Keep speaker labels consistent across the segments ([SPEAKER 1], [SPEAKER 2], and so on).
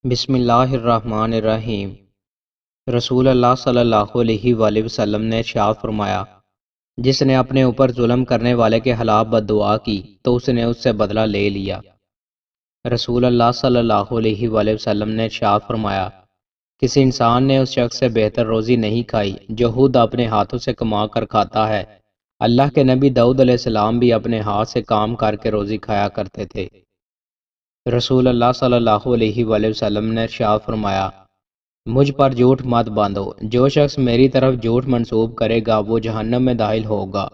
[SPEAKER 1] بسم اللہ الرحمن الرحیم۔ رسول اللہ صلی اللہ علیہ وآلہ وسلم نے ارشاد فرمایا، جس نے اپنے اوپر ظلم کرنے والے کے خلاف بد دعا کی تو اس نے اس سے بدلہ لے لیا۔ رسول اللہ صلی اللہ علیہ وآلہ وسلم نے ارشاد فرمایا، کسی انسان نے اس شخص سے بہتر روزی نہیں کھائی جو خود اپنے ہاتھوں سے کما کر کھاتا ہے۔ اللہ کے نبی داؤد علیہ السلام بھی اپنے ہاتھ سے کام کر کے روزی کھایا کرتے تھے۔ رسول اللہ صلی اللہ علیہ وآلہ وسلم نے ارشاد فرمایا، مجھ پر جھوٹ مت باندھو، جو شخص میری طرف جھوٹ منسوب کرے گا وہ جہنم میں داخل ہوگا۔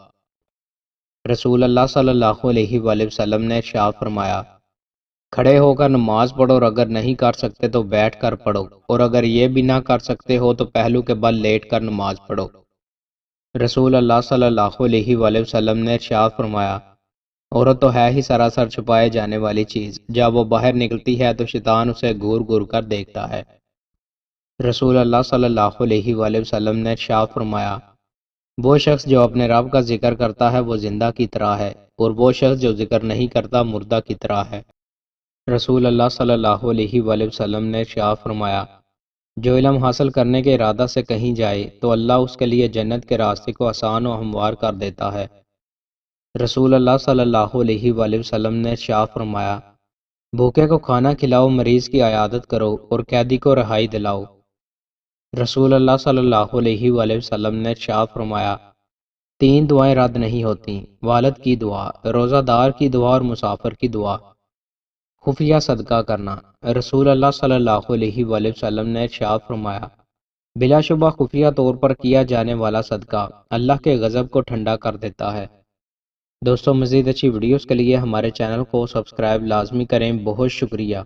[SPEAKER 1] رسول اللہ صلی اللہ علیہ وآلہ وسلم نے ارشاد فرمایا، کھڑے ہو کر نماز پڑھو اور اگر نہیں کر سکتے تو بیٹھ کر پڑھو، اور اگر یہ بھی نہ کر سکتے ہو تو پہلو کے بل لیٹ کر نماز پڑھو۔ رسول اللہ صلی اللہ علیہ وآلہ وسلم نے ارشاد فرمایا، عورت تو ہے ہی سراسر چھپائے جانے والی چیز، جب وہ باہر نکلتی ہے تو شیطان اسے گور گور کر دیکھتا ہے۔ رسول اللہ صلی اللہ علیہ وآلہ وسلم نے ارشاد فرمایا، وہ شخص جو اپنے رب کا ذکر کرتا ہے وہ زندہ کی طرح ہے، اور وہ شخص جو ذکر نہیں کرتا مردہ کی طرح ہے۔ رسول اللہ صلی اللہ علیہ وآلہ وسلم نے ارشاد فرمایا، جو علم حاصل کرنے کے ارادہ سے کہیں جائے تو اللہ اس کے لیے جنت کے راستے کو آسان و ہموار کر دیتا ہے۔ رسول اللہ صلی اللہ علیہ وآلہ وسلم نے ارشاد فرمایا، بھوکے کو کھانا کھلاؤ، مریض کی عیادت کرو اور قیدی کو رہائی دلاؤ۔ رسول اللہ صلی اللہ علیہ وآلہ وسلم نے ارشاد فرمایا، تین دعائیں رد نہیں ہوتیں، والد کی دعا، روزہ دار کی دعا اور مسافر کی دعا۔ خفیہ صدقہ کرنا۔ رسول اللہ صلی اللہ علیہ وآلہ وسلم نے ارشاد فرمایا، بلا شبہ خفیہ طور پر کیا جانے والا صدقہ اللہ کے غضب کو ٹھنڈا کر دیتا ہے۔ دوستو، مزید اچھی ویڈیوز کے لیے ہمارے چینل کو سبسکرائب لازمی کریں۔ بہت شکریہ۔